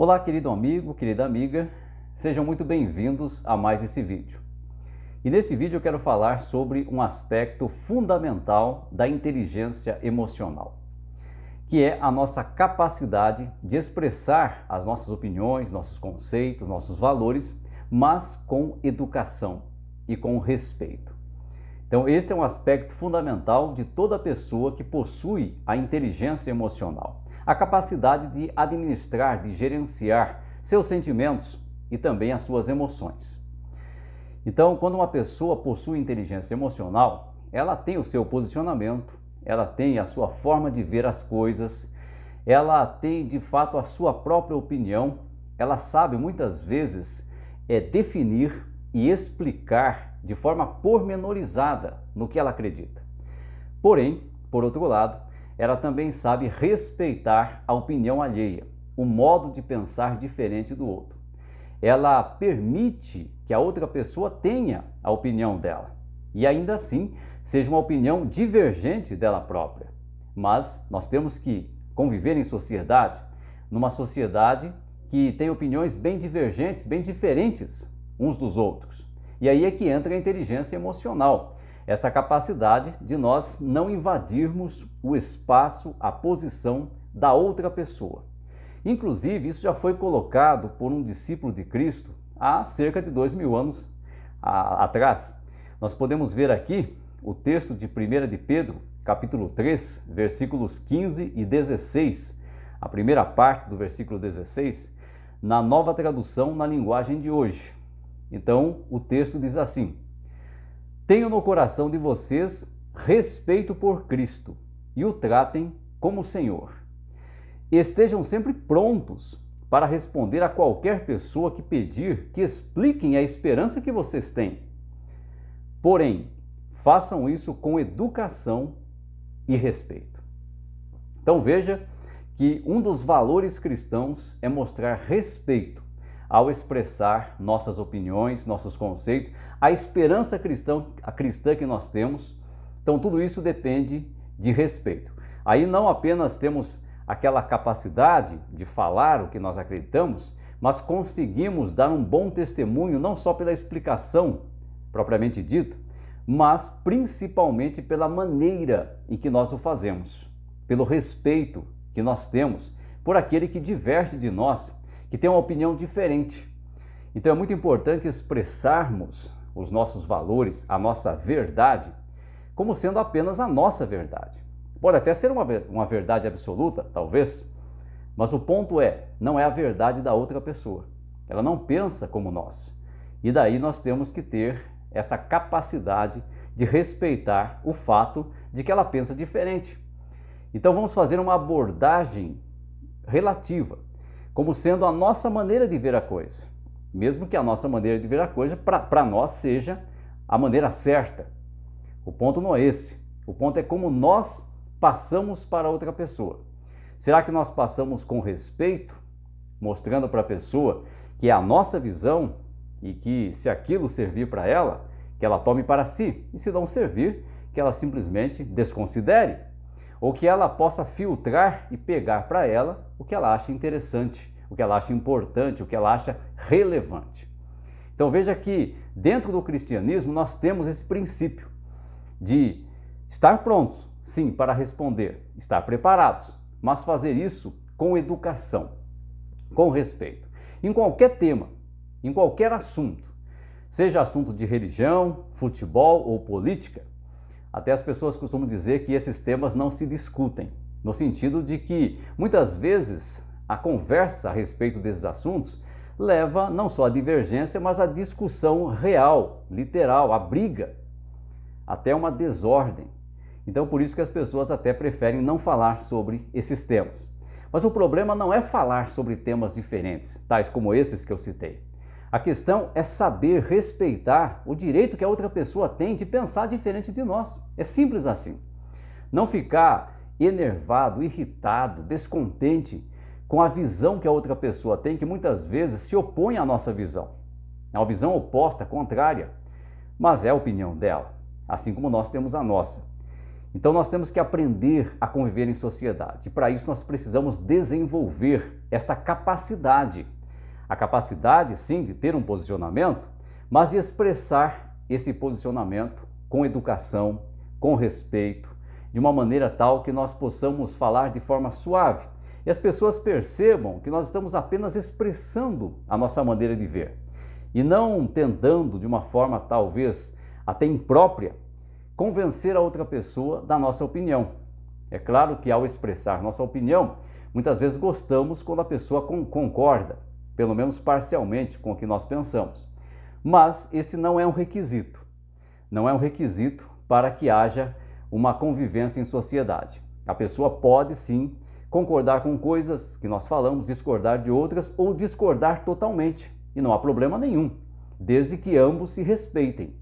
Olá, querido amigo, querida amiga, sejam muito bem-vindos a mais esse vídeo. E nesse vídeo eu quero falar sobre um aspecto fundamental da inteligência emocional, que é a nossa capacidade de expressar as nossas opiniões, nossos conceitos, nossos valores, mas com educação e com respeito. Então, este é um aspecto fundamental de toda pessoa que possui a inteligência emocional, a capacidade de administrar, de gerenciar seus sentimentos e também as suas emoções. Então, quando uma pessoa possui inteligência emocional, ela tem o seu posicionamento, ela tem a sua forma de ver as coisas, ela tem de fato a sua própria opinião, ela sabe muitas vezes definir e explicar de forma pormenorizada no que ela acredita. Porém, por outro lado, ela também sabe respeitar a opinião alheia, o modo de pensar diferente do outro. Ela permite que a outra pessoa tenha a opinião dela e ainda assim seja uma opinião divergente dela própria. Mas nós temos que conviver em sociedade, numa sociedade que tem opiniões bem divergentes, bem diferentes uns dos outros. E aí é que entra a inteligência emocional, esta capacidade de nós não invadirmos o espaço, a posição da outra pessoa. Inclusive, isso já foi colocado por um discípulo de Cristo há cerca de 2000 anos atrás. Nós podemos ver aqui o texto de 1 de Pedro, capítulo 3, versículos 15 e 16, a primeira parte do versículo 16, na Nova Tradução na linguagem de hoje. Então, o texto diz assim: tenham no coração de vocês respeito por Cristo e o tratem como Senhor. Estejam sempre prontos para responder a qualquer pessoa que pedir que expliquem a esperança que vocês têm. Porém, façam isso com educação e respeito. Então veja que um dos valores cristãos é mostrar respeito ao expressar nossas opiniões, nossos conceitos, a esperança cristã que nós temos. Então tudo isso depende de respeito. Aí não apenas temos aquela capacidade de falar o que nós acreditamos, mas conseguimos dar um bom testemunho não só pela explicação propriamente dita, mas principalmente pela maneira em que nós o fazemos, pelo respeito que nós temos por aquele que diverge de nós, que tem uma opinião diferente. Então é muito importante expressarmos os nossos valores, a nossa verdade, como sendo apenas a nossa verdade. Pode até ser uma verdade absoluta, talvez, mas o ponto não é a verdade da outra pessoa. Ela não pensa como nós. E daí nós temos que ter essa capacidade de respeitar o fato de que ela pensa diferente. Então vamos fazer uma abordagem relativa, como sendo a nossa maneira de ver a coisa, mesmo que a nossa maneira de ver a coisa para nós seja a maneira certa. O ponto não é esse, o ponto é como nós passamos para outra pessoa. Será que nós passamos com respeito, mostrando para a pessoa que é a nossa visão e que se aquilo servir para ela, que ela tome para si, e se não servir, que ela simplesmente desconsidere? Ou que ela possa filtrar e pegar para ela o que ela acha interessante, o que ela acha importante, o que ela acha relevante. Então veja que dentro do cristianismo nós temos esse princípio de estar prontos, sim, para responder, estar preparados, mas fazer isso com educação, com respeito, em qualquer tema, em qualquer assunto, seja assunto de religião, futebol ou política. Até as pessoas costumam dizer que esses temas não se discutem, no sentido de que muitas vezes a conversa a respeito desses assuntos leva não só à divergência, mas à discussão real, literal, à briga, até uma desordem. Então por isso que as pessoas até preferem não falar sobre esses temas. Mas o problema não é falar sobre temas diferentes, tais como esses que eu citei. A questão é saber respeitar o direito que a outra pessoa tem de pensar diferente de nós. É simples assim. Não ficar enervado, irritado, descontente com a visão que a outra pessoa tem, que muitas vezes se opõe à nossa visão. É uma visão oposta, contrária, mas é a opinião dela, assim como nós temos a nossa. Então nós temos que aprender a conviver em sociedade. E para isso nós precisamos desenvolver esta capacidade. A capacidade, sim, de ter um posicionamento, mas de expressar esse posicionamento com educação, com respeito, de uma maneira tal que nós possamos falar de forma suave e as pessoas percebam que nós estamos apenas expressando a nossa maneira de ver e não tentando, de uma forma talvez até imprópria, convencer a outra pessoa da nossa opinião. É claro que ao expressar nossa opinião, muitas vezes gostamos quando a pessoa concorda, pelo menos parcialmente, com o que nós pensamos. Mas esse não é um requisito. Não é um requisito para que haja uma convivência em sociedade. A pessoa pode sim concordar com coisas que nós falamos, discordar de outras ou discordar totalmente. E não há problema nenhum, desde que ambos se respeitem,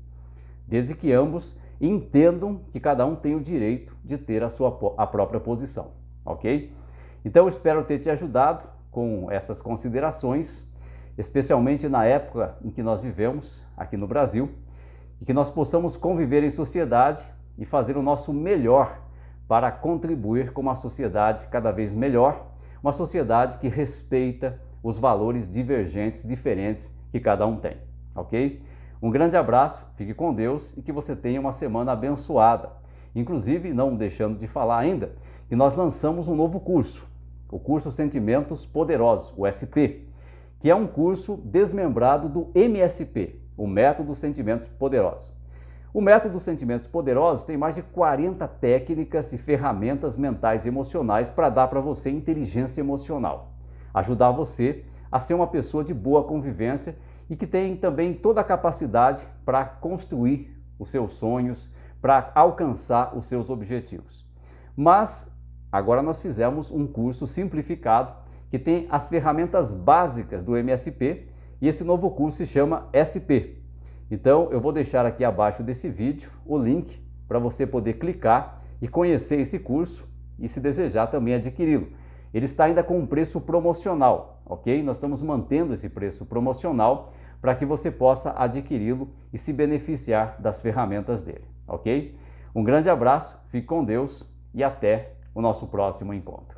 desde que ambos entendam que cada um tem o direito de ter a própria posição, ok? Então eu espero ter te ajudado com essas considerações, especialmente na época em que nós vivemos aqui no Brasil, e que nós possamos conviver em sociedade e fazer o nosso melhor para contribuir com uma sociedade cada vez melhor, uma sociedade que respeita os valores divergentes, diferentes que cada um tem, ok? Um grande abraço, fique com Deus e que você tenha uma semana abençoada. Inclusive, não deixando de falar ainda, que nós lançamos um novo curso, o curso Sentimentos Poderosos, o SP, que é um curso desmembrado do MSP, o Método Sentimentos Poderosos. O Método Sentimentos Poderosos tem mais de 40 técnicas e ferramentas mentais e emocionais para dar para você inteligência emocional, ajudar você a ser uma pessoa de boa convivência e que tem também toda a capacidade para construir os seus sonhos, para alcançar os seus objetivos. Mas agora nós fizemos um curso simplificado que tem as ferramentas básicas do MSP e esse novo curso se chama SP. Então eu vou deixar aqui abaixo desse vídeo o link para você poder clicar e conhecer esse curso e, se desejar, também adquiri-lo. Ele está ainda com um preço promocional, ok? Nós estamos mantendo esse preço promocional para que você possa adquiri-lo e se beneficiar das ferramentas dele, ok? Um grande abraço, fique com Deus e até o nosso próximo encontro.